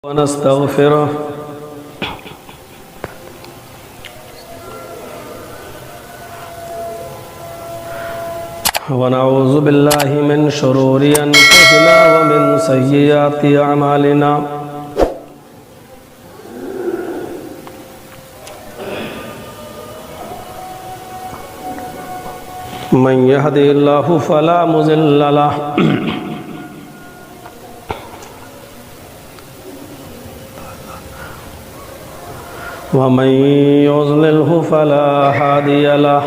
ونستغفره ونعوذ بالله من شرور أنفسنا ومن سيئات أعمالنا من يهده الله فلا مضل له ومن يضلله فلا هادي له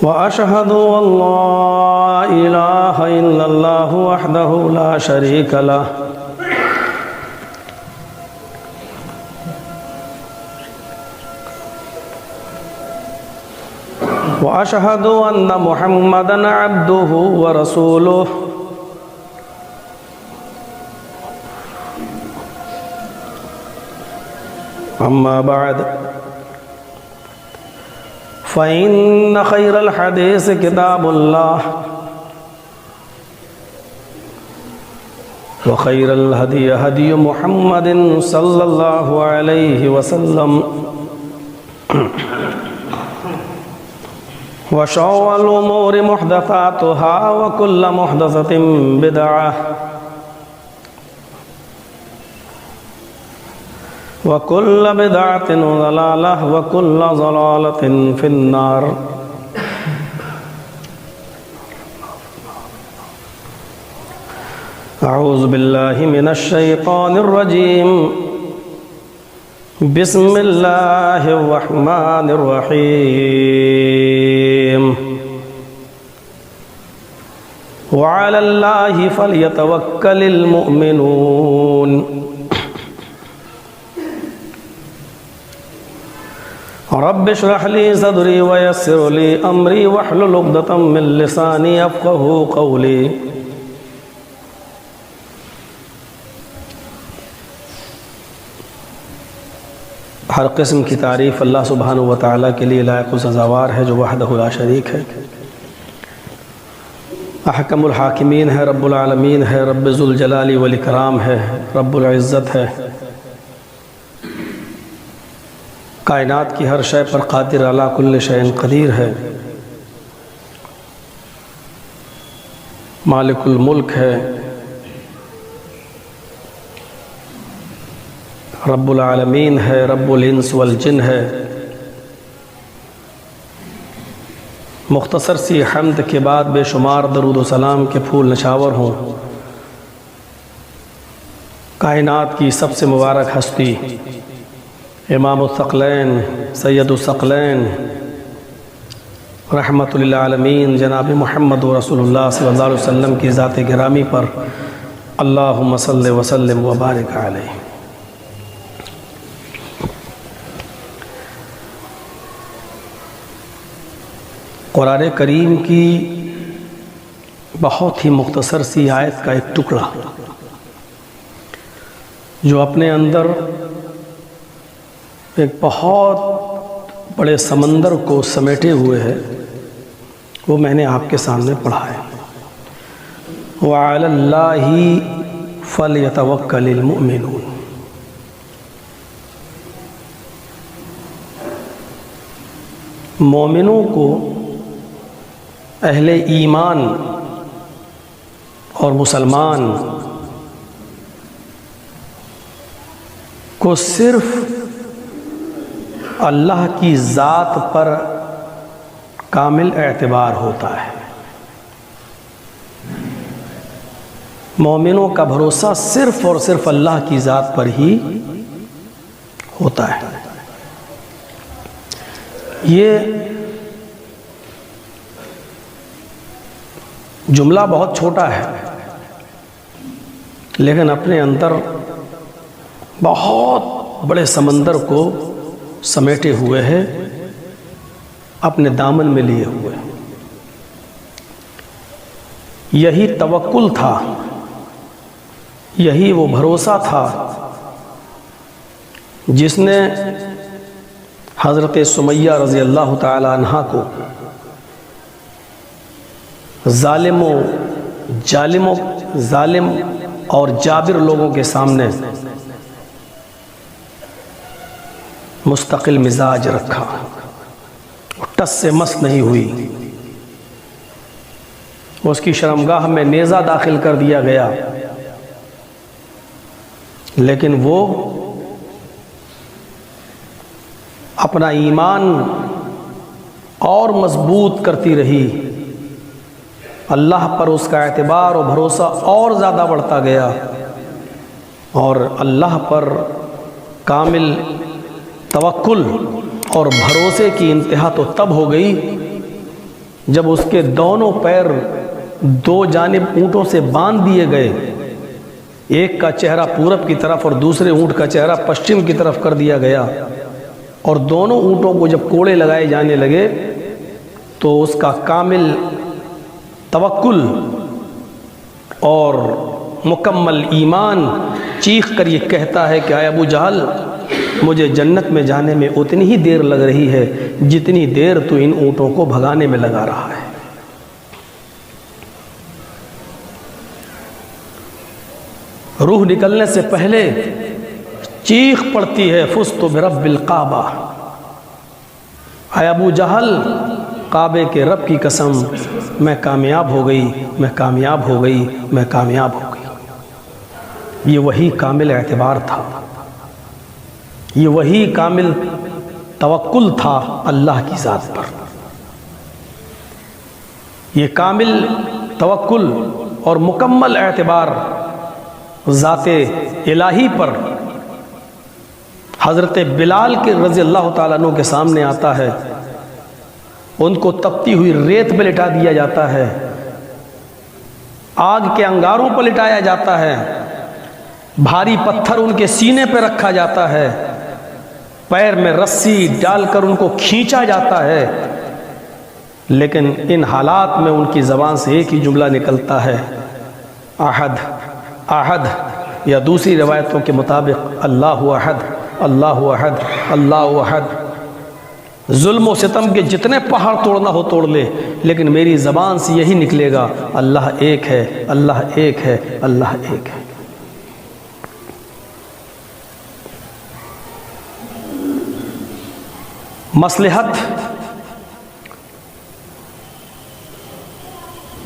وأشهد أن لا إله إلا الله وحده لا شريك له وأشهد أن محمدًا عبده ورسوله أما بعد فإن خير الحديث كتاب الله وخير الهدي هدي محمد صلى الله عليه وسلم وشر الأمور محدثاتها وكل محدثة بدعة وكل بدعة ضلالة وكل ضلالة في النار. أعوذ بالله من الشيطان الرجيم. بسم الله الرحمن الرحيم. وعلى الله فليتوكل المؤمنون. رب اشرح لي صدري ويسر لي أمري واحلل عقدة من لساني يفقهوا قولي. ہر قسم کی تعریف اللہ سبحانہ و تعالیٰ کے لیے لائق و سزاوار ہے جو وحدہ لا شریک ہے، احکم الحاکمین ہے، رب العالمین ہے، رب ذوالجلال والاکرام ہے، رب العزت ہے، کائنات کی ہر شے پر قادر علی کل شیء قدیر ہے، مالک الملک ہے، رب العالمین ہے، رب الانس والجن ہے۔ مختصر سی حمد کے بعد بے شمار درود و سلام کے پھول نچھاور ہوں کائنات کی سب سے مبارک ہستی امام الثقلین سید الثقلین رحمت للعالمین جناب محمد رسول اللہ صلی اللہ علیہ وسلم کی ذات گرامی پر اللہم صلی وسلم وبارک علیہ۔ قرآن کریم کی بہت ہی مختصر سی آیت کا ایک ٹکڑا جو اپنے اندر ایک بہت بڑے سمندر کو سمیٹے ہوئے ہے، وہ میں نے آپ کے سامنے پڑھا ہے۔ وَعَلَى اللَّهِ فَلْيَتَوَكَّلِ الْمُؤْمِنُونَ۔ مومنوں کو، اہل ایمان اور مسلمان کو صرف اللہ کی ذات پر کامل اعتبار ہوتا ہے۔ مومنوں کا بھروسہ صرف اور صرف اللہ کی ذات پر ہی ہوتا ہے۔ یہ جملہ بہت چھوٹا ہے لیکن اپنے اندر بہت بڑے سمندر کو سمیٹے ہوئے ہے، اپنے دامن میں لیے ہوئے۔ یہی توکل تھا، یہی وہ بھروسہ تھا جس نے حضرت سمیہ رضی اللہ تعالی عنہ کو ظالم اور جابر لوگوں کے سامنے مستقل مزاج رکھا، ٹس سے مس نہیں ہوئی، اس کی شرمگاہ میں نیزہ داخل کر دیا گیا، لیکن وہ اپنا ایمان اور مضبوط کرتی رہی، اللہ پر اس کا اعتبار اور بھروسہ اور زیادہ بڑھتا گیا، اور اللہ پر کامل توکل اور بھروسے کی انتہا تو تب ہو گئی جب اس کے دونوں پیر دو جانب اونٹوں سے باندھ دیے گئے، ایک کا چہرہ پورب کی طرف اور دوسرے اونٹ کا چہرہ پشچم کی طرف کر دیا گیا، اور دونوں اونٹوں کو جب کوڑے لگائے جانے لگے تو اس کا کامل توکل اور مکمل ایمان چیخ کر یہ کہتا ہے کہ اے ابو جہل، مجھے جنت میں جانے میں اتنی ہی دیر لگ رہی ہے جتنی دیر تو ان اونٹوں کو بھگانے میں لگا رہا ہے۔ روح نکلنے سے پہلے چیخ پڑتی ہے فزت برب الکعبہ، اے ابو جہل، کعبے کے رب کی قسم، میں کامیاب ہو گئی، میں کامیاب ہو گئی، میں کامیاب ہو گئی۔ یہ وہی کامل اعتبار تھا، یہ وہی کامل توکل تھا اللہ کی ذات پر۔ یہ کامل توکل اور مکمل اعتبار ذات الہی پر حضرت بلال کے رضی اللہ تعالیٰ عنہ کے سامنے آتا ہے، ان کو تپتی ہوئی ریت پہ لٹا دیا جاتا ہے، آگ کے انگاروں پر لٹایا جاتا ہے، بھاری پتھر ان کے سینے پہ رکھا جاتا ہے، پیر میں رسی ڈال کر ان کو کھینچا جاتا ہے، لیکن ان حالات میں ان کی زبان سے ایک ہی جملہ نکلتا ہے، احد احد، یا دوسری روایتوں کے مطابق اللہ احد، اللہ احد، اللہ احد۔ ظلم و ستم کے جتنے پہاڑ توڑنا ہو توڑ لے، لیکن میری زبان سے یہی نکلے گا، اللہ ایک ہے، اللہ ایک ہے، اللہ ایک ہے۔ مصلحت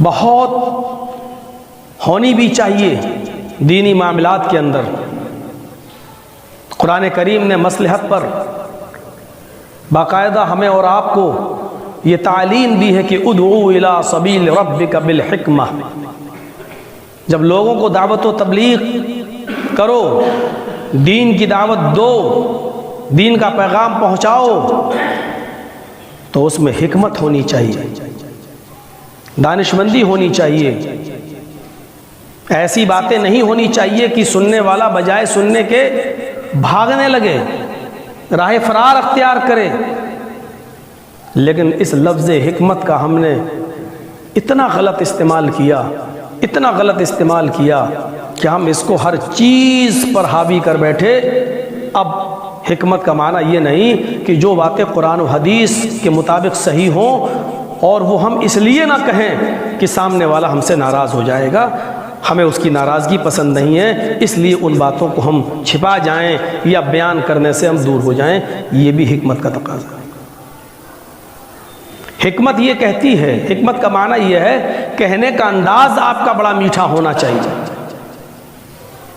بہت ہونی بھی چاہیے دینی معاملات کے اندر۔ قرآن کریم نے مصلحت پر باقاعدہ ہمیں اور آپ کو یہ تعلیم دی ہے کہ ادعو الی سبیل ربک بالحکمہ، جب لوگوں کو دعوت و تبلیغ کرو، دین کی دعوت دو، دین کا پیغام پہنچاؤ، تو اس میں حکمت ہونی چاہیے، دانشمندی ہونی چاہیے، ایسی باتیں نہیں ہونی چاہیے کہ سننے والا بجائے سننے کے بھاگنے لگے، راہ فرار اختیار کرے۔ لیکن اس لفظ حکمت کا ہم نے اتنا غلط استعمال کیا، اتنا غلط استعمال کیا کہ ہم اس کو ہر چیز پر حاوی کر بیٹھے۔ اب حکمت کا معنی یہ نہیں کہ جو باتیں قرآن و حدیث کے مطابق صحیح ہوں اور وہ ہم اس لیے نہ کہیں کہ سامنے والا ہم سے ناراض ہو جائے گا، ہمیں اس کی ناراضگی پسند نہیں ہے، اس لیے ان باتوں کو ہم چھپا جائیں یا بیان کرنے سے ہم دور ہو جائیں، یہ بھی حکمت کا تقاضا ہے۔ حکمت یہ کہتی ہے، حکمت کا معنی یہ ہے کہنے کا انداز آپ کا بڑا میٹھا ہونا چاہیے۔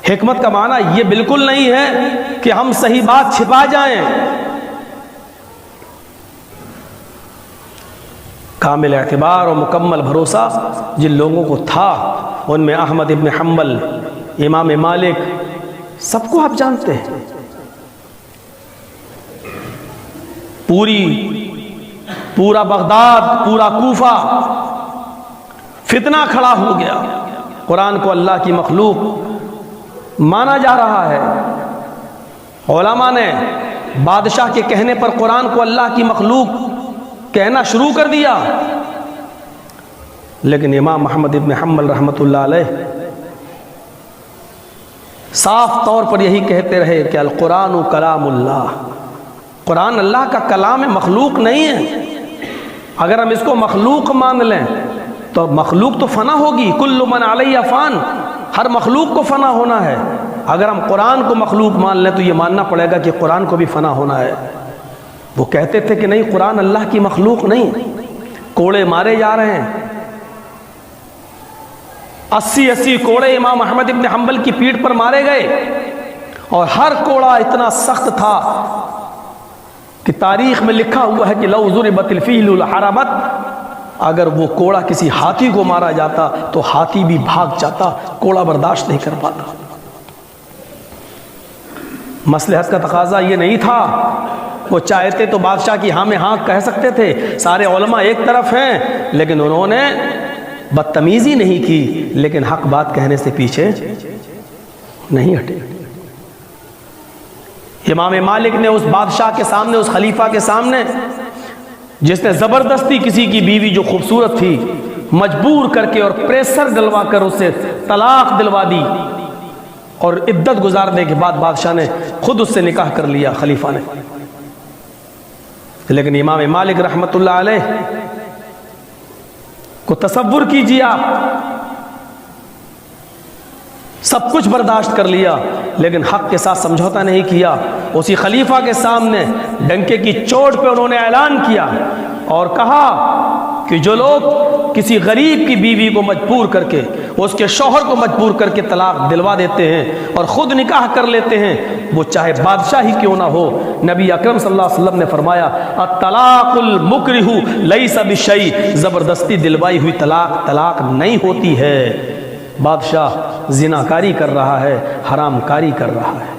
حکمت کا معنی یہ بالکل نہیں ہے کہ ہم صحیح بات چھپا جائیں۔ کامل اعتبار اور مکمل بھروسہ جن لوگوں کو تھا، ان میں احمد ابن حنبل، امام مالک، سب کو آپ جانتے ہیں۔ پورا بغداد، پورا کوفہ فتنہ کھڑا ہو گیا، قرآن کو اللہ کی مخلوق مانا جا رہا ہے۔ علماء نے بادشاہ کے کہنے پر قرآن کو اللہ کی مخلوق کہنا شروع کر دیا، لیکن امام محمد ابن حنبل رحمۃ اللہ علیہ صاف طور پر یہی کہتے رہے کہ القرآن کلام اللہ، قرآن اللہ کا کلام ہے، مخلوق نہیں ہے۔ اگر ہم اس کو مخلوق مان لیں تو مخلوق تو فنا ہوگی، کل من علیہ فان، ہر مخلوق کو فنا ہونا ہے۔ اگر ہم قرآن کو مخلوق مان لیں تو یہ ماننا پڑے گا کہ قرآن کو بھی فنا ہونا ہے۔ وہ کہتے تھے کہ نہیں، قرآن اللہ کی مخلوق نہیں، کوڑے مارے جا رہے ہیں، 80 کوڑے امام احمد ابن حنبل کی پیٹھ پر مارے گئے، اور ہر کوڑا اتنا سخت تھا کہ تاریخ میں لکھا ہوا ہے کہ لو ضربت الفیل لحربت، اگر وہ کوڑا کسی ہاتھی کو مارا جاتا تو ہاتھی بھی بھاگ جاتا، کوڑا برداشت نہیں کر پاتا۔ مصلحت کا تقاضا یہ نہیں تھا، وہ چاہتے تو بادشاہ کی ہاں میں ہاں کہہ سکتے تھے، سارے علماء ایک طرف ہیں، لیکن انہوں نے بدتمیزی نہیں کی، لیکن حق بات کہنے سے پیچھے نہیں ہٹے۔ امام مالک نے اس بادشاہ کے سامنے، اس خلیفہ کے سامنے، جس نے زبردستی کسی کی بیوی جو خوبصورت تھی مجبور کر کے اور پریشر ڈلوا کر اسے طلاق دلوا دی، اور عدت گزارنے کے بعد بادشاہ نے خود اس سے نکاح کر لیا، خلیفہ نے۔ لیکن امام مالک رحمت اللہ علیہ کو تصور کیجیے آپ، سب کچھ برداشت کر لیا لیکن حق کے ساتھ سمجھوتا نہیں کیا۔ اسی خلیفہ کے سامنے ڈنکے کی چوٹ پہ انہوں نے اعلان کیا اور کہا کہ جو لوگ کسی غریب کی بیوی کو مجبور کر کے، اس کے شوہر کو مجبور کر کے طلاق دلوا دیتے ہیں اور خود نکاح کر لیتے ہیں، وہ چاہے بادشاہ ہی کیوں نہ ہو، نبی اکرم صلی اللہ علیہ وسلم نے فرمایا الطلاق المکرہ لیس بشیء، زبردستی دلوائی ہوئی طلاق نہیں ہوتی ہے۔ بادشاہ زنا کاری کر رہا ہے، حرام کاری کر رہا ہے۔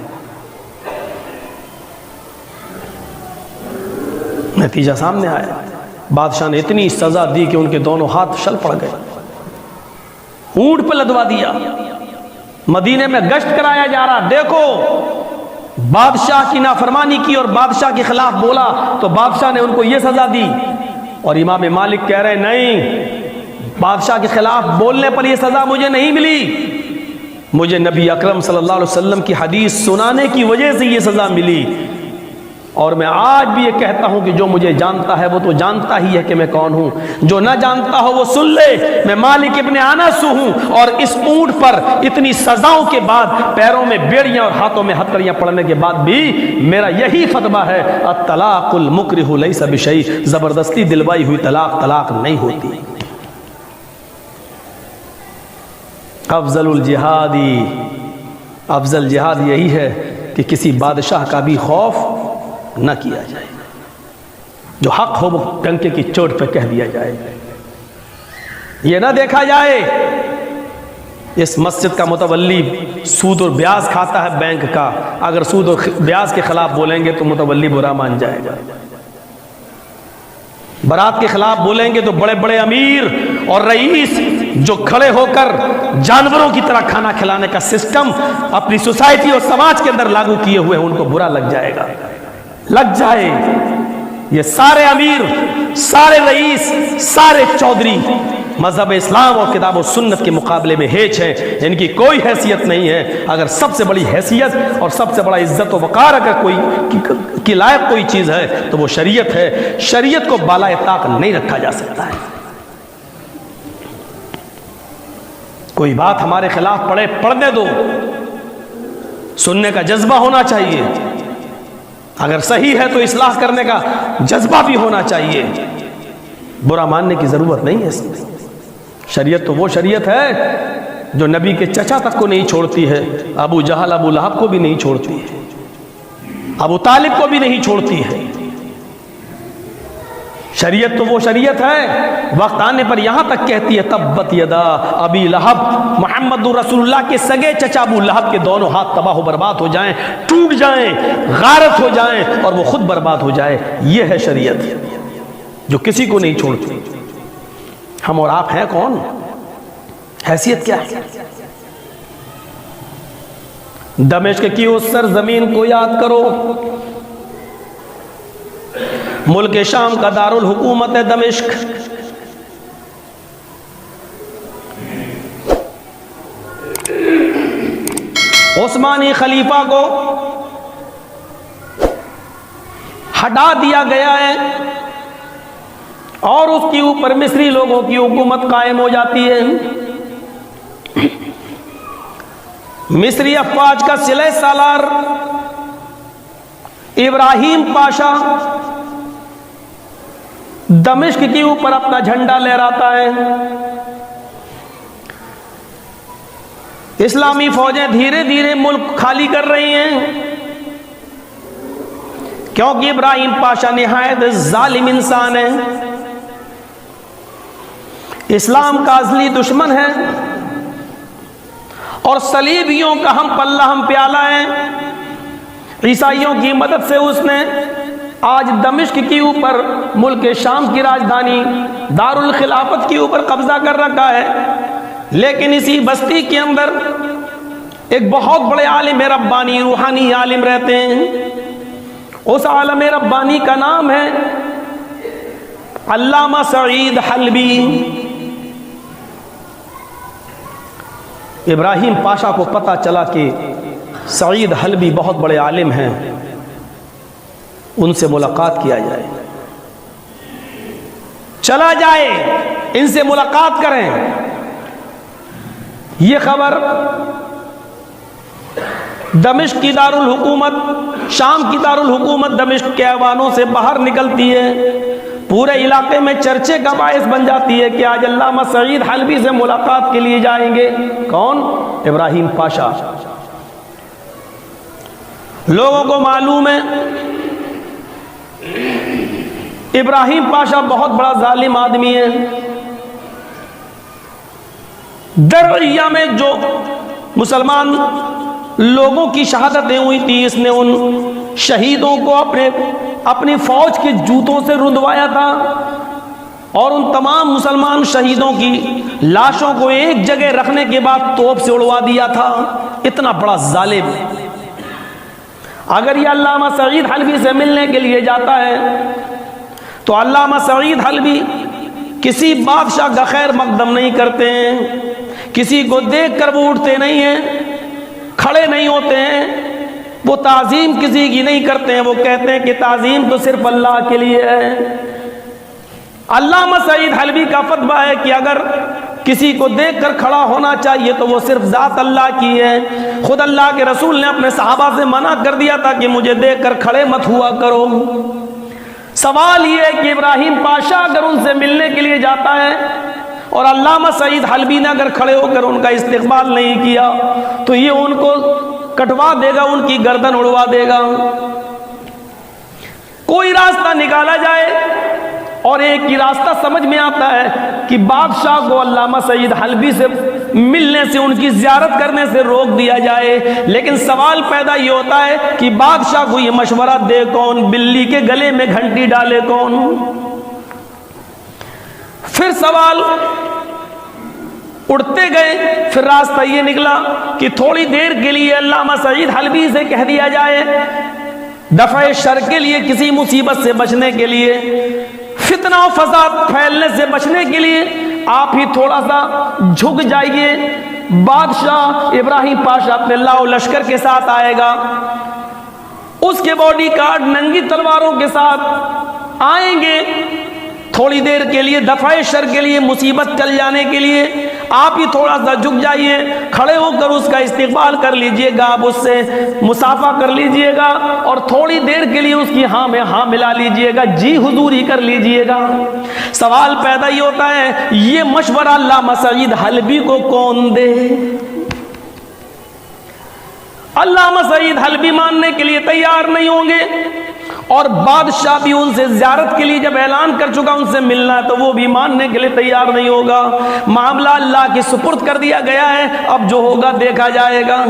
نتیجہ سامنے آیا، بادشاہ نے اتنی سزا دی کہ ان کے دونوں ہاتھ شل پڑ گئے، اونٹ پہ لدوا دیا۔ مدینے میں گشت کرایا جا رہا، دیکھو بادشاہ کی نافرمانی کی اور بادشاہ کے خلاف بولا تو بادشاہ نے ان کو یہ سزا دی، اور امام مالک کہہ رہے نہیں، بادشاہ کے خلاف بولنے پر یہ سزا مجھے نہیں ملی، مجھے نبی اکرم صلی اللہ علیہ وسلم کی حدیث سنانے کی وجہ سے یہ سزا ملی، اور میں آج بھی یہ کہتا ہوں کہ جو مجھے جانتا ہے وہ تو جانتا ہی ہے کہ میں کون ہوں، جو نہ جانتا ہو وہ سن لے، میں مالک ابن انس ہوں، اور اس اونٹ پر اتنی سزاؤں کے بعد، پیروں میں بیڑیاں اور ہاتھوں میں ہتھکڑیاں پڑنے کے بعد بھی میرا یہی فتویٰ ہے الطلاق المکرہ لیس بشیء، زبردستی دلوائی ہوئی طلاق نہیں ہوتی۔ افضل الجہادی، افضل جہاد یہی ہے کہ کسی بادشاہ کا بھی خوف نہ کیا جائے، جو حق ہو وہ ڈنکے کی چوٹ پہ کہہ دیا جائے، یہ نہ دیکھا جائے اس مسجد کا متولی سود اور بیاج کھاتا ہے بینک کا، اگر سود اور بیاج کے خلاف بولیں گے تو متولی برا مان جائے گا، برات کے خلاف بولیں گے تو بڑے بڑے امیر اور رئیس جو کھڑے ہو کر جانوروں کی طرح کھانا کھلانے کا سسٹم اپنی سوسائٹی اور سماج کے اندر لاگو کیے ہوئے ہیں، ان کو برا لگ جائے گا، لگ جائے۔ یہ سارے امیر، سارے رئیس، سارے چودھری مذہب اسلام اور کتاب و سنت کے مقابلے میں ہیچ ہیں، ان کی کوئی حیثیت نہیں ہے۔ اگر سب سے بڑی حیثیت اور سب سے بڑا عزت و وقار اگر کوئی کی لائق کوئی چیز ہے تو وہ شریعت ہے، شریعت کو بالائے طاق نہیں رکھا جا سکتا ہے۔ کوئی بات ہمارے خلاف پڑھنے دو، سننے کا جذبہ ہونا چاہیے، اگر صحیح ہے تو اصلاح کرنے کا جذبہ بھی ہونا چاہیے، برا ماننے کی ضرورت نہیں ہے اس میں۔ شریعت تو وہ شریعت ہے جو نبی کے چچا تک کو نہیں چھوڑتی ہے، ابو جہل ابو لہب کو بھی نہیں چھوڑتی ہے، ابو طالب کو بھی نہیں چھوڑتی ہے۔ شریعت تو وہ شریعت ہے وقت آنے پر یہاں تک کہتی ہے تبت یدا ابی لہب، محمد رسول اللہ کے سگے چچا ابو لہب کے دونوں ہاتھ تباہ و برباد ہو جائیں، ٹوٹ جائیں، غارت ہو جائیں اور وہ خود برباد ہو جائے، یہ ہے شریعت جو کسی کو نہیں چھوڑتی۔ ہم اور آپ ہیں کون؟ حیثیت کیا ہے؟ دمشق کی اس سرزمین کو یاد کرو، ملک شام کا دارالحکومت ہے دمشق، عثمانی خلیفہ کو ہٹا دیا گیا ہے، اور اس کے اوپر مصری لوگوں کی حکومت قائم ہو جاتی ہے۔ مصری افواج کا سلح سالار ابراہیم پاشا دمشق کے اوپر اپنا جھنڈا لہراتا ہے۔ اسلامی فوجیں دھیرے دھیرے ملک خالی کر رہی ہیں، کیونکہ ابراہیم پاشا نہایت ظالم انسان ہے، اسلام کا اصلی دشمن ہے، اور صلیبیوں کا ہم پلہ ہم پیالہ ہے۔ عیسائیوں کی مدد سے اس نے آج دمشق کے اوپر ملک شام کی راجدھانی دارالخلافت کے اوپر قبضہ کر رکھا ہے۔ لیکن اسی بستی کے اندر ایک بہت بڑے عالم ربانی، روحانی عالم رہتے ہیں۔ اس عالم ربانی کا نام ہے علامہ سعید حلبی۔ ابراہیم پاشا کو پتہ چلا کہ سعید حلبی بہت بڑے عالم ہیں، ان سے ملاقات کیا جائے، چلا جائے ان سے ملاقات کریں۔ یہ خبر دمشق کی دارالحکومت، شام کی دارالحکومت دمشق کے ایوانوں سے باہر نکلتی ہے، پورے علاقے میں چرچے کا باعث بن جاتی ہے کہ آج علامہ سعید حلبی سے ملاقات کے لیے جائیں گے۔ کون؟ ابراہیم پاشا۔ لوگوں کو معلوم ہے ابراہیم پاشا بہت بڑا ظالم آدمی ہے۔ درعیہ میں جو مسلمان لوگوں کی شہادتیں ہوئی تھی، اس نے ان شہیدوں کو اپنی فوج کے جوتوں سے رندوایا تھا، اور ان تمام مسلمان شہیدوں کی لاشوں کو ایک جگہ رکھنے کے بعد توپ سے اڑوا دیا تھا۔ اتنا بڑا ظالم۔ اگر یہ علامہ سعید حلبی سے ملنے کے لیے جاتا ہے تو علامہ سعید حلبی کسی بادشاہ کا خیر مقدم نہیں کرتے ہیں، کسی کو دیکھ کر وہ اٹھتے نہیں ہیں، کھڑے نہیں ہوتے ہیں، وہ تعظیم کسی کی نہیں کرتے ہیں، وہ کہتے ہیں کہ تعظیم تو صرف اللہ کے لیے ہے۔ علامہ سعید حلبی کا فتویٰ ہے کہ اگر کسی کو دیکھ کر کھڑا ہونا چاہیے تو وہ صرف ذات اللہ کی ہے۔ خود اللہ کے رسول نے اپنے صحابہ سے منع کر دیا تھا کہ مجھے دیکھ کر کھڑے مت ہوا کرو۔ سوال یہ ہے کہ ابراہیم پاشا اگر ان سے ملنے کے لیے جاتا ہے اور علامہ سعید حلبی نے اگر کھڑے ہو کر ان کا استقبال نہیں کیا تو یہ ان کو کٹوا دے گا، ان کی گردن اڑوا دے گا۔ کوئی راستہ نکالا جائے، اور ایک ہی راستہ سمجھ میں آتا ہے کہ بادشاہ کو علامہ سعید حلبی سے ملنے سے، ان کی زیارت کرنے سے روک دیا جائے۔ لیکن سوال پیدا یہ ہوتا ہے کہ بادشاہ کو یہ مشورہ دے کون؟ بلی کے گلے میں گھنٹی ڈالے کون؟ پھر سوال اڑتے گئے، پھر راستہ یہ نکلا کہ تھوڑی دیر کے لیے علامہ سعید حلبی سے کہہ دیا جائے، دفع شر کے لیے، کسی مصیبت سے بچنے کے لیے، فتنہ و فساد پھیلنے سے بچنے کے لیے آپ ہی تھوڑا سا جھک جائیے۔ بادشاہ ابراہیم پاشا اپنے لاؤ لشکر کے ساتھ آئے گا، اس کے باڈی گارڈ ننگی تلواروں کے ساتھ آئیں گے، تھوڑی دیر کے لیے دفع شر کے لیے، مصیبت ٹل جانے کے لیے آپ ہی تھوڑا سا جھک جائیے، کھڑے ہو کر اس کا استقبال کر لیجئے گا، آپ اس سے مصافحہ کر لیجئے گا، اور تھوڑی دیر کے لیے اس کی ہاں میں ہاں ملا لیجئے گا، جی حضوری کر لیجئے گا۔ سوال پیدا یہ ہوتا ہے یہ مشورہ علامہ سعید حلبی کو کون دے؟ علامہ سعید حلبی ماننے کے لیے تیار نہیں ہوں گے، اور بادشاہ بھی ان سے زیارت کے لیے جب اعلان کر چکا ان سے ملنا ہے تو وہ بھی ماننے کے لیے تیار نہیں ہوگا۔ معاملہ اللہ کے سپرد کر دیا گیا ہے، اب جو ہوگا دیکھا جائے گا۔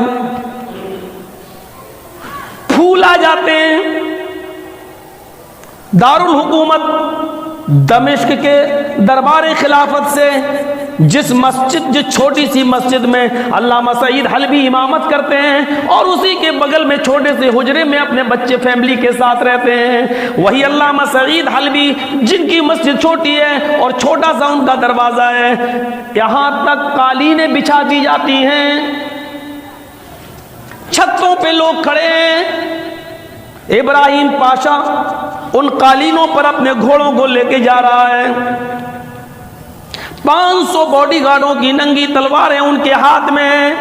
پھول آ جاتے ہیں۔ دارالحکومت دمشق کے دربار خلافت سے جس چھوٹی سی مسجد میں علامہ سعید حلبی امامت کرتے ہیں، اور اسی کے بغل میں چھوٹے سے حجرے میں اپنے بچے فیملی کے ساتھ رہتے ہیں، وہی علامہ سعید حلبی جن کی مسجد چھوٹی ہے اور چھوٹا سا ان کا دروازہ ہے، یہاں تک قالینیں بچھا دی جاتی ہیں، چھتوں پہ لوگ کھڑے ہیں، ابراہیم پاشا ان قالینوں پر اپنے گھوڑوں کو لے کے جا رہا ہے، 500 باڈی گارڈوں کی ننگی تلواریں ان کے ہاتھ میں ہیں،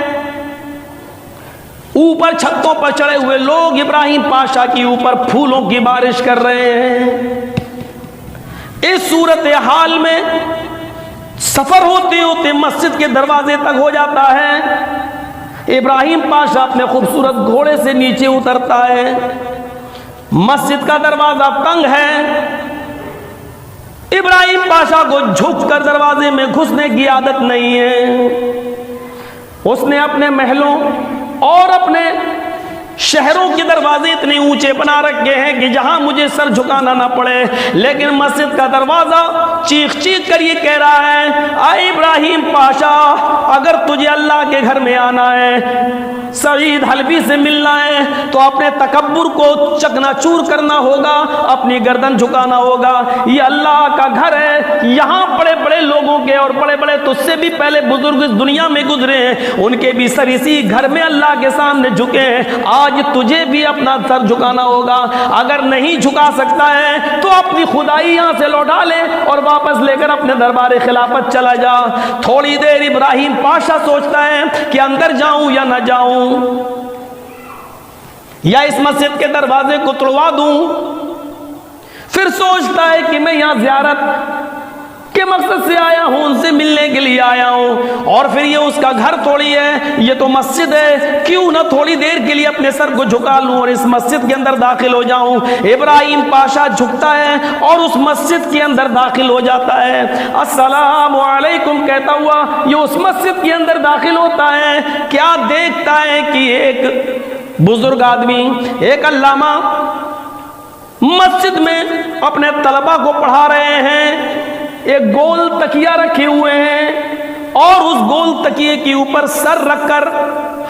اوپر چھتوں پر چڑھے ہوئے لوگ ابراہیم پاشا کی اوپر پھولوں کی بارش کر رہے ہیں۔ اس صورتحال میں سفر ہوتے ہوتے مسجد کے دروازے تک ہو جاتا ہے۔ ابراہیم پاشا اپنے خوبصورت گھوڑے سے نیچے اترتا ہے، مسجد کا دروازہ تنگ ہے، ابراہیم پاشا کو جھک کر دروازے میں گھسنے کی عادت نہیں ہے۔ اس نے اپنے محلوں اور اپنے شہروں کے دروازے اتنے اونچے بنا رکھے ہیں کہ جہاں مجھے سر جھکانا نہ پڑے، لیکن مسجد کا دروازہ چیخ چیخ کر یہ کہہ رہا ہے، اے ابراہیم پاشا، اگر تجھے اللہ کے گھر میں آنا ہے، سعید حلبی سے ملنا ہے، تو اپنے تکبر کو چکنا چور کرنا ہوگا، اپنی گردن جھکانا ہوگا۔ یہ اللہ کا گھر ہے، یہاں بڑے بڑے لوگوں کے اور بڑے بڑے تجھ سے بھی پہلے بزرگ اس دنیا میں گزرے ہیں، ان کے بھی سر اسی گھر میں اللہ کے سامنے جھکے ہیں، آج تجھے بھی اپنا سر جھکانا ہوگا۔ اگر نہیں جھکا سکتا ہے تو اپنی خدائی یہاں سے لوٹا لے اور واپس لے کر اپنے دربار خلافت چلا جا۔ تھوڑی دیر ابراہیم پاشا سوچتا ہے کہ اندر جاؤں یا نہ جاؤں، یا اس مسجد کے دروازے کو توڑوا دوں۔ پھر سوچتا ہے کہ میں یہاں زیارت کے مقصد سے آیا ہوں، ان سے ملنے کے لیے آیا ہوں، اور پھر یہ اس کا گھر تھوڑی ہے، یہ تو مسجد ہے، کیوں نہ تھوڑی دیر کے لیے اپنے سر کو جھکا لوں اور اس مسجد کے اندر داخل ہو جاؤں۔ ابراہیم پاشا جھکتا ہے اور اس مسجد کے اندر داخل ہو جاتا ہے، السلام علیکم کہتا ہوا یہ اس مسجد کے اندر داخل ہوتا ہے۔ کیا دیکھتا ہے کہ ایک بزرگ آدمی، ایک علامہ مسجد میں اپنے طلبہ کو پڑھا رہے ہیں، ایک گول تکیہ رکھے ہوئے ہیں اور اس گول تکیے کے اوپر سر رکھ کر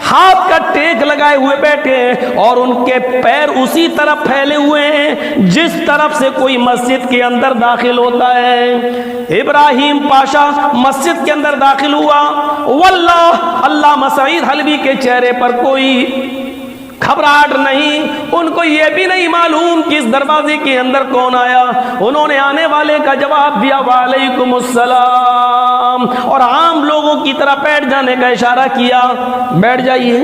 ہاتھ کا ٹیک لگائے ہوئے بیٹھے ہیں، اور ان کے پیر اسی طرف پھیلے ہوئے ہیں جس طرف سے کوئی مسجد کے اندر داخل ہوتا ہے۔ ابراہیم پاشا مسجد کے اندر داخل ہوا، واللہ علامہ سعید حلبی کے چہرے پر کوئی گھبراہٹ نہیں، ان کو یہ بھی نہیں معلوم کہ اس دروازے کے اندر کون آیا۔ انہوں نے آنے والے کا جواب دیا وعلیکم السلام، اور عام لوگوں کی طرح بیٹھ جانے کا اشارہ کیا، بیٹھ جائیے۔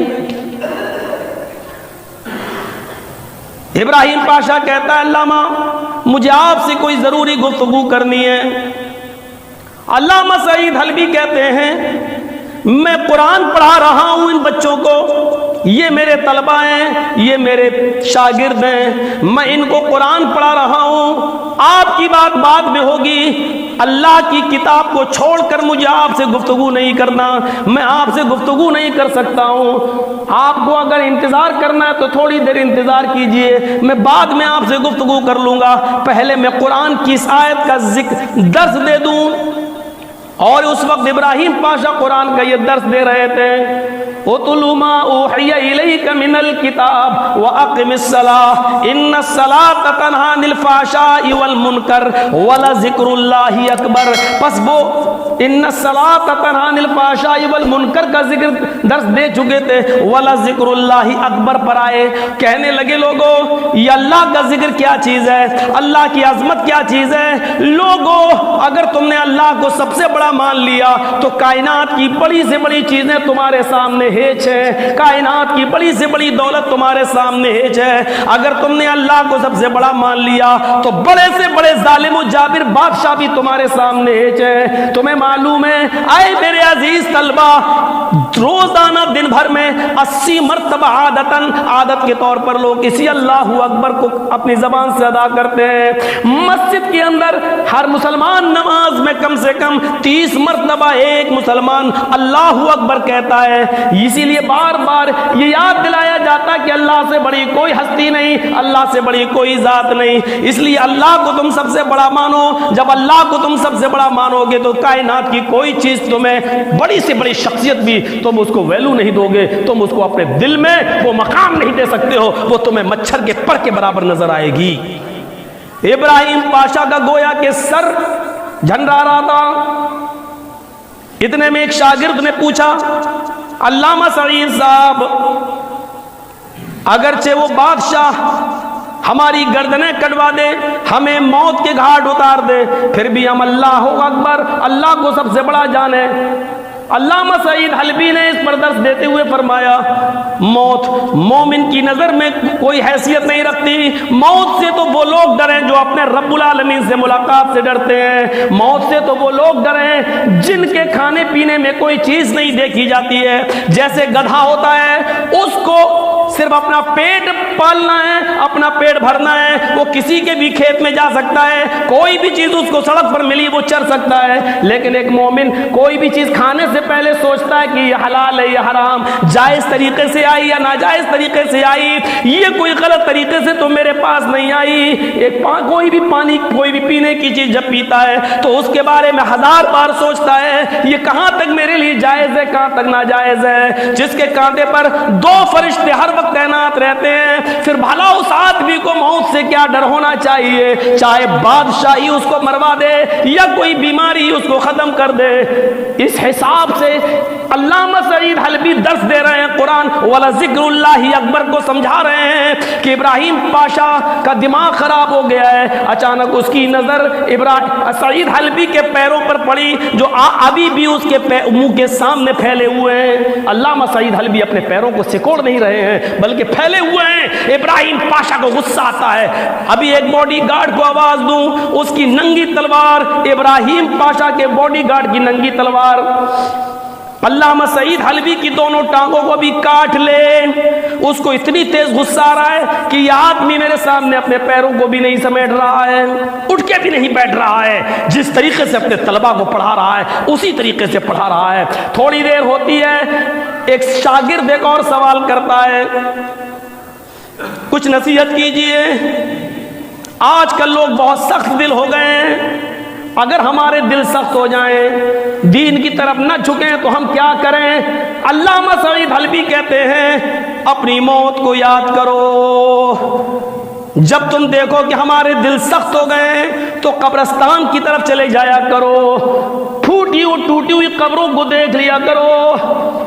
ابراہیم پاشا کہتا ہے علامہ مجھے آپ سے کوئی ضروری گفتگو کرنی ہے۔ علامہ سعید حلبی کہتے ہیں میں قرآن پڑھا رہا ہوں ان بچوں کو، یہ میرے طلبہ ہیں، یہ میرے شاگرد ہیں، میں ان کو قرآن پڑھا رہا ہوں، آپ کی بات بعد میں ہوگی، اللہ کی کتاب کو چھوڑ کر مجھے آپ سے گفتگو نہیں کرنا، میں آپ سے گفتگو نہیں کر سکتا ہوں، آپ کو اگر انتظار کرنا ہے تو تھوڑی دیر انتظار کیجئے، میں بعد میں آپ سے گفتگو کر لوں گا، پہلے میں قرآن کی اس آیت کا درس دے دوں۔ اور اس وقت ابراہیم پاشا قرآن کا یہ درس دے رہے تھے، اُتْلُ مَا أُوحِيَ إِلَيْكَ مِنَ الْكِتَابِ وَأَقِمِ الصَّلَاةَ إِنَّ الصَّلَاةَ تَنْهَىٰ عَنِ الْفَحْشَاءِ وَالْمُنكَرِ وَلَذِكْرُ اللَّهِ أَكْبَرُ، پس وہ ان الصلاۃ تنہی عن الفحشاء والمنکر کا ذکر درس دے چکے تھے، وَلَذِكْرُ اللَّهِ اکبر پر آئے، کہنے لگے لوگوں یہ اللہ کا ذکر کیا چیز ہے، اللہ کی عظمت کیا چیز ہے، لوگوں اگر تم نے اللہ کو سب سے بڑا مان لیا تو کائنات کی بڑی سے بڑی چیزیں تمہارے سامنے ہیچ ہے، کائنات کی بڑی سے بڑی دولت تمہارے سامنے ہیچ ہے، اگر تم نے اللہ کو سب سے بڑا مان لیا تو بڑے سے بڑے ظالم و جابر بادشاہ بھی تمہارے سامنے ہیچ ہے۔ تمہیں معلوم ہے اے میرے عزیز طلبہ، روزانہ دن بھر میں 80 مرتبہ عادت کے طور پر لوگ اسی اللہ اکبر کو اپنی زبان سے ادا کرتے ہیں۔ مسجد کے اندر ہر مسلمان نماز میں کم سے کم 30 مرتبہ ایک مسلمان اللہ اکبر کہتا ہے، اسی لیے بار بار یہ یاد دلایا جاتا کہ اللہ سے بڑی کوئی ہستی نہیں، اللہ سے بڑی کوئی ذات نہیں، اس لیے اللہ کو تم سب سے بڑا مانو۔ جب اللہ کو تم سب سے بڑا مانو گے تو کائنات کی کوئی چیز تمہیں بڑی سے بڑی شخصیت بھی تم اس کو ویلو نہیں دو گے، تم اس کو اپنے دل میں وہ مقام نہیں دے سکتے ہو، وہ تمہیں مچھر کے پر کے برابر نظر آئے گی۔ ابراہیم پاشا کا گویا کہ سر جھنڈا رہا تھا، اتنے میں ایک شاگرد نے پوچھا علامہ سعید صاحب اگرچہ وہ بادشاہ ہماری گردنیں کٹوا دے، ہمیں موت کے گھاٹ اتار دے، پھر بھی ہم اللہ اکبر، اللہ کو سب سے بڑا جانے۔ علامہ سعید حلبی نے اس پر درس دیتے ہوئے فرمایا، موت مومن کی نظر میں کوئی حیثیت نہیں رکھتی۔ موت سے تو وہ لوگ ڈریں جو اپنے رب العالمین سے ملاقات سے ڈرتے ہیں۔ موت سے تو وہ لوگ ڈریں جن کے کھانے پینے میں کوئی چیز نہیں دیکھی جاتی ہے۔ جیسے گدھا ہوتا ہے، اس کو صرف اپنا پیٹ پالنا ہے، اپنا پیٹ بھرنا ہے، وہ کسی کے بھی کھیت میں جا سکتا ہے، کوئی بھی چیز اس کو سڑک پر ملی وہ چر سکتا ہے۔ لیکن ایک مومن کوئی بھی چیز کھانے سے پہلے سوچتا ہے کہ یہ حلال ہے یا حرام، جائز طریقے سے آئی یا ناجائز طریقے سے آئی، یہ کوئی غلط طریقے سے تو میرے پاس نہیں آئی۔ کوئی بھی پانی، کوئی بھی پینے کی چیز جب پیتا ہے تو اس کے بارے میں 1000 بار سوچتا ہے یہ کہاں تک میرے لیے جائز ہے، کہاں تک ناجائز ہے۔ جس کے کانٹے پر 2 فرشتے ہر وقت تعینات رہتے ہیں، پھر بھلا اس آدمی کو موت سے کیا ڈر ہونا چاہیے؟ چاہے بادشاہی اس کو مروا دے یا کوئی بیماری اس کو ختم کر دے۔ اس حساب سے علامہ سعید حلبی درس دے رہے ہیں قرآن والا ذکر اللہ اکبر کو سمجھا رہے ہیں کہ ابراہیم پاشا کا دماغ خراب ہو گیا ہے۔ اچانک اس کی نظر سعید حلبی کے پیروں پر پڑی جو ابھی بھی اس کے منہ کے سامنے پھیلے ہوئے ہیں۔ علامہ سعید حلبی اپنے پیروں کو سکوڑ نہیں رہے ہیں بلکہ پھیلے ہوئے ہیں۔ ابراہیم پاشا کو غصہ آتا ہے، ابھی ایک باڈی گارڈ کو آواز دوں، اس کی ننگی تلوار، ابراہیم پاشا کے باڈی گارڈ کی ننگی تلوار علامہ سعید حلبی کی دونوں ٹانگوں کو بھی کاٹ لے۔ اس کو اتنی تیز غصہ آ رہا ہے کہ یہ آدمی میرے سامنے اپنے پیروں کو بھی نہیں سمیٹ رہا ہے، اٹھ کے بھی نہیں بیٹھ رہا ہے، جس طریقے سے اپنے طلبہ کو پڑھا رہا ہے اسی طریقے سے پڑھا رہا ہے۔ تھوڑی دیر ہوتی ہے، ایک شاگرد ایک اور سوال کرتا ہے، کچھ نصیحت کیجئے، آج کل لوگ بہت سخت دل ہو گئے ہیں، اگر ہمارے دل سخت ہو جائیں، دین کی طرف نہ جھکیں تو ہم کیا کریں؟ علامہ سعید حلبی کہتے ہیں اپنی موت کو یاد کرو۔ جب تم دیکھو کہ ہمارے دل سخت ہو گئے تو قبرستان کی طرف چلے جایا کرو، ٹوٹی ہوئی قبروں کو دیکھ لیا کرو۔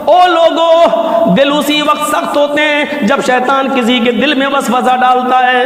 او لوگو، دل اسی وقت سخت ہوتے ہیں جب شیطان کسی کے دل میں وسوسہ ڈالتا ہے۔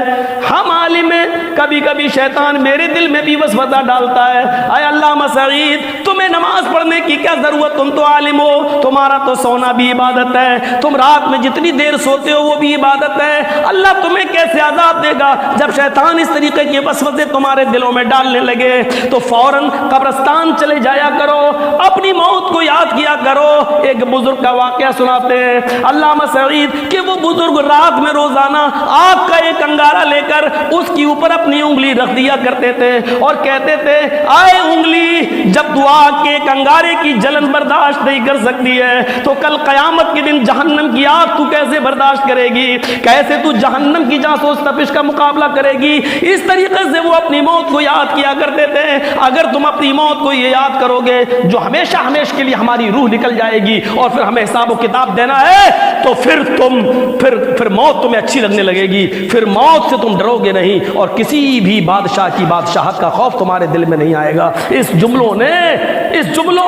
ہم عالم ہیں، کبھی کبھی شیطان میرے دل میں بھی وسوسہ ڈالتا ہے۔ اے علامہ سعید، تمہیں نماز پڑھنے کی کیا ضرورت؟ تم تو عالم ہو، تمہارا تو سونا بھی عبادت ہے، تم رات میں جتنی دیر سوتے ہو وہ بھی عبادت ہے۔ اللہ تمہیں کیسے عذاب دے گا جب شیطان اس طریقے کے وسوسے تمہارے دلوں میں ڈالنے لگے؟ تو فوراً قبرستان چلے جایا کرو، اپنی موت کو یاد کیا کرو۔ ایک بزرگ کا واقعہ سناتے ہیں علامہ سعید کہ وہ بزرگ رات میں روزانہ آگ کا ایک انگارہ لے کر اس کے اوپر اپنی انگلی رکھ دیا کرتے تھے اور کہتے تھے، آئے انگلی، جب تو آگ کے ایک انگارے کی جلن برداشت نہیں کر سکتی ہے تو کل قیامت کے دن جہنم کی آگ تو کیسے برداشت کرے گی؟ کیسے تو جہنم کی جاسوس تپش کا مقابلہ کرے گی؟ اس طریقے سے وہ اپنی موت کو یاد کیا کرتے تھے۔ اگر تم اپنی موت کو یہ یاد کرو گے جو ہمیشہ کے لیے ہماری روح نکل جائے گی اور پھر ہمیں حساب و کتاب دینا ہے، تو پھر موت تمہیں اچھی لگنے لگے گی، پھر موت سے تم ڈرو گے نہیں اور کسی بھی بادشاہ کی بادشاہت کا خوف تمہارے دل میں نہیں آئے گا۔ اس جملوں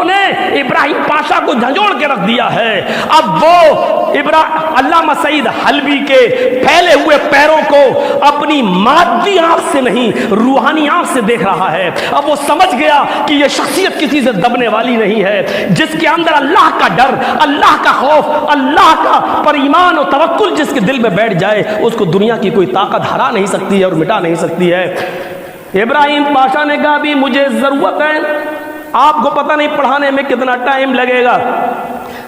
نے ابراہیم پاشا کو جھنجھوڑ کے رکھ دیا ہے۔ اب وہ علامہ سعید حلبی کے پھیلے ہوئے پیروں کو اپنی مادی آنکھ سے نہیں روحانی آنکھ سے دیکھ رہا ہے۔ اب وہ سمجھ گیا کہ یہ شخصیت کسی سے دبنے والی نہیں ہے، جس کے اندر اللہ کا ڈر، اللہ کا خوف، اللہ کا پر ایمان و توکل جس کے دل میں بیٹھ جائے، اس کو دنیا کی کوئی طاقت ہرا نہیں سکتی ہے اور مٹا نہیں سکتی ہے۔ ابراہیم پاشا نے کہا بھی مجھے ضرورت ہے، آپ کو پتہ نہیں پڑھانے میں کتنا ٹائم لگے گا،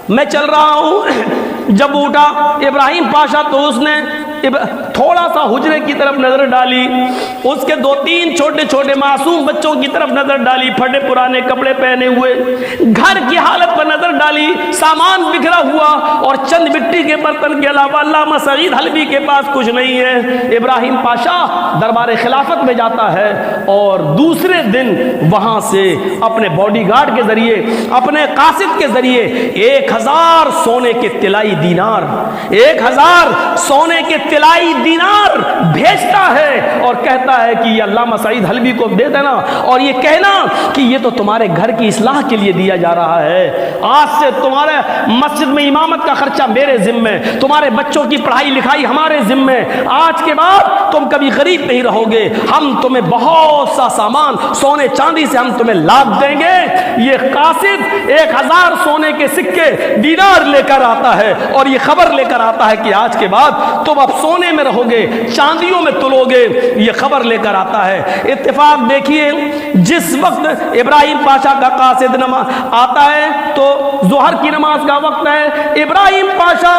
میں چل رہا ہوں۔ جب اٹھا ابراہیم پاشا تو اس نے تھوڑا سا حجرے کی طرف نظر ڈالی، اس کے 2-3 چھوٹے چھوٹے معصوم بچوں کی طرف نظر ڈالی، پھٹے پرانے کپڑے پہنے ہوئے، گھر کی حالت پر نظر ڈالی، سامان بکھرا ہوا اور چند مٹی کے برتن کے علاوہ علامہ سعید حلبی کے پاس کچھ نہیں ہے۔ ابراہیم پاشا دربار خلافت میں جاتا ہے اور دوسرے دن وہاں سے اپنے باڈی گارڈ کے ذریعے، اپنے قاصد کے ذریعے 1000 سونے کے طلائی دینار، 1000 سونے کے طلائی دینار بھیجتا ہے اور کہتا ہے کہ یہ علامہ سعید حلبی کو دے دینا اور یہ کہنا کہ یہ تو تمہارے گھر کی اصلاح کے لیے دیا جا رہا ہے، آج آج سے تمہارے مسجد میں امامت کا خرچہ میرے ذمے، تمہارے بچوں کی پڑھائی لکھائی ہمارے ذمے، آج کے بعد تم کبھی غریب نہیں رہو گے، ہم تمہیں بہت سا سامان سونے چاندی سے ہم تمہیں لاد دیں گے۔ یہ قاصد 1000 سونے کے سکے دینار لے کر آتا ہے اور یہ خبر لے کر آتا ہے کہ آج کے بعد تم اب سونے میں رہو گے، چاندیوں میں تلو گے، یہ خبر لے کر آتا ہے۔ اتفاق دیکھیے، جس وقت ابراہیم پاشا کا قاصد آتا ہے تو ظہر کی نماز کا وقت ہے، ابراہیم پاشا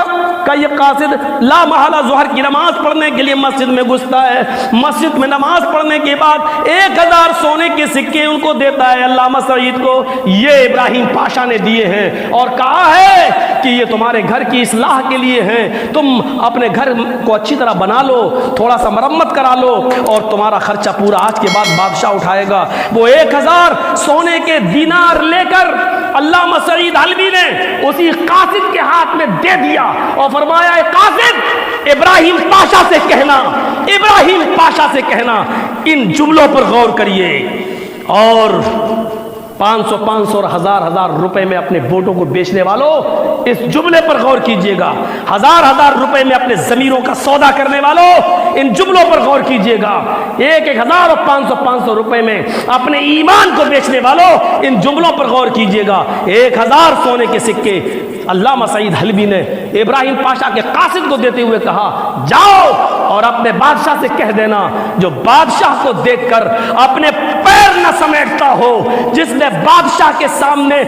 کا یہ قاصد لا محالہ ظہر کی نماز پڑھنے کے لیے مسجد میں گھستا ہے، مسجد میں نماز پڑھنے کے بعد 1000 سونے کے سکے ان کو دیتا ہے علامہ سعید کو، یہ ابراہیم پاشا نے دیے ہیں اور کہا ہے کہ یہ تمہارے گھر کی اصلاح کے لیے ہیں، تم اپنے گھر کو اچھی طرح بنا لو، تھوڑا سا مرمت کرا لو اور تمہارا خرچہ پورا آج کے بعد بادشاہ اٹھائے گا۔ وہ 1000 سونے کے دینار لے کر علامہ سعید حلبی نے اسی قاصد کے ہاتھ میں دے دیا اور فرمایا، اے قاصد، ابراہیم پاشا سے کہنا، ابراہیم پاشا سے کہنا ان جملوں پر غور کریے اور 500 اور 1000 روپے میں اپنے ووٹوں کو بیچنے والوں اس جملے پر غور کیجئے گا، 1000 روپے میں اپنے ضمیروں کا سودا کرنے والوں ان جملوں پر غور کیجئے گا، 1000 اور 500 روپے میں اپنے ایمان کو بیچنے والوں ان جملوں پر غور کیجئے گا۔ 1000 سونے کے سکے علامہ سعید حلبی نے ابراہیم پاشا کے قاصد کو دیتے ہوئے کہا، جاؤ اور اپنے بادشاہ سے کہہ دینا، جو بادشاہ کو دیکھ کر اپنے پیر نہ سمیٹتا ہو، جس نے بادشاہ کے سامنے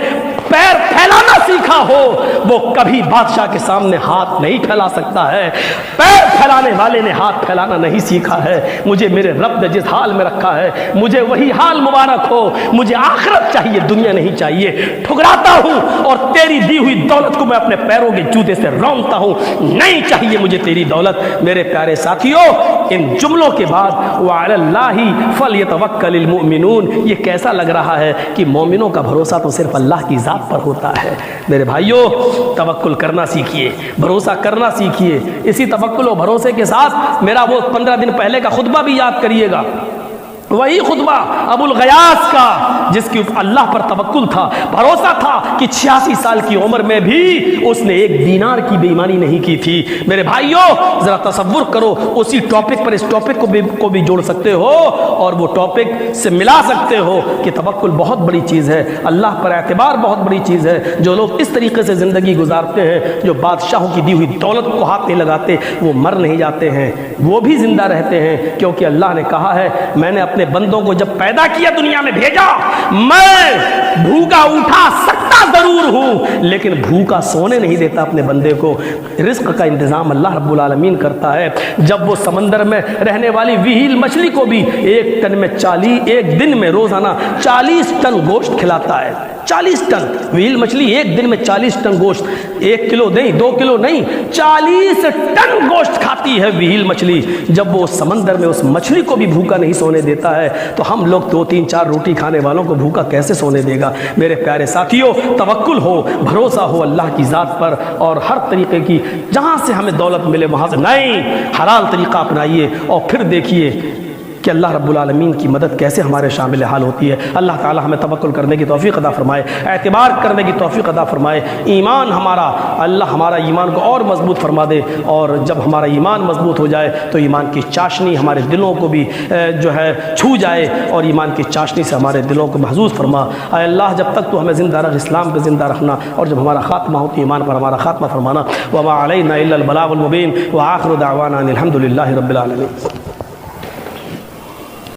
پیر پھیلانا سیکھا ہو، وہ کبھی بادشاہ کے سامنے ہاتھ نہیں پھیلا سکتا ہے۔ پیر پھیلانے والے نے ہاتھ پھیلانا نہیں سیکھا ہے۔ مجھے میرے رب نے جس حال میں رکھا ہے مجھے وہی حال مبارک ہو، مجھے آخرت چاہیے، دنیا نہیں چاہیے۔ ٹھکراتا ہوں اور تیری دی ہوئی دولت کو میں اپنے پیروں کے جوتے سے رونگتا ہوں، نہیں چاہیے مجھے تیری دولت۔ میرے پیارے ساتھیوں، ان جملوں کے بعد وعلی اللہ فلیتوکل المؤمنون، یہ کیسا لگ رہا ہے کہ مومنوں کا بھروسہ تو صرف اللہ کی ذات پر ہوتا ہے۔ میرے بھائیوں، توکل کرنا سیکھیے، بھروسہ کرنا سیکھیے۔ اسی توکل و بھروسے کے ساتھ میرا وہ 15 دن پہلے کا خطبہ بھی یاد کریے گا، وہی خطبہ ابو الغیاث کا، جس کی اللہ پر توکل تھا، بھروسہ تھا کہ 86 سال کی عمر میں بھی اس نے 1 دینار کی بے ایمانی نہیں کی تھی۔ میرے بھائیوں، ذرا تصور کرو، اسی ٹاپک پر اس ٹاپک کو بھی جوڑ سکتے ہو اور وہ ٹاپک سے ملا سکتے ہو کہ توکل بہت بڑی چیز ہے، اللہ پر اعتبار بہت بڑی چیز ہے۔ جو لوگ اس طریقے سے زندگی گزارتے ہیں، جو بادشاہوں کی دی ہوئی دولت کو ہاتھ نہیں لگاتے، وہ مر نہیں جاتے ہیں، وہ بھی زندہ رہتے ہیں، کیونکہ اللہ نے کہا ہے، میں نے اپنے بندوں کو جب پیدا کیا دنیا میں بھیجا، میں بھوکا اٹھا سکتا ضرور ہوں لیکن بھوکا سونے نہیں دیتا اپنے بندے کو۔ رزق کا انتظام اللہ رب العالمین کرتا ہے۔ جب وہ سمندر میں رہنے والی ویہیل مچھلی کو بھی ایک دن میں روزانہ 40 ٹن گوشت کھلاتا ہے، 40 ٹن ویہیل مچھلی ایک دن میں 40 ٹن گوشت، 1 کلو نہیں، 2 کلو نہیں، 40 ٹن گوشت کھاتی ہے ویہیل مچھلی۔ جب وہ سمندر میں اس مچھلی کو بھی بھوکا نہیں سونے دیتا ہے تو ہم لوگ 2-3-4 روٹی کھانے والوں کو بھوکا کیسے سونے دے گا؟ میرے پیارے ساتھیوں، توکل ہو، بھروسہ ہو اللہ کی ذات پر، اور ہر طریقے کی جہاں سے ہمیں دولت ملے وہاں سے نہیں، حلال طریقہ اپنائیے اور پھر دیکھیے کہ اللہ رب العالمین کی مدد کیسے ہمارے شامل حال ہوتی ہے۔ اللہ تعالی ہمیں توکل کرنے کی توفیق عطا فرمائے، اعتبار کرنے کی توفیق عطا فرمائے، ایمان اللہ ہمارا ایمان کو اور مضبوط فرما دے، اور جب ہمارا ایمان مضبوط ہو جائے تو ایمان کی چاشنی ہمارے دلوں کو بھی جو ہے چھو جائے، اور ایمان کی چاشنی سے ہمارے دلوں کو محظوظ فرما۔ اے اللہ، جب تک تو ہمیں زندہ رکھ، اسلام پہ زندہ رکھنا، اور جب ہمارا خاتمہ ہو تو ایمان پر ہمارا خاتمہ فرمانا۔ وما علینا الا البلاغ المبین، وآخر دعوانا ان الحمد للہ رب العالمین۔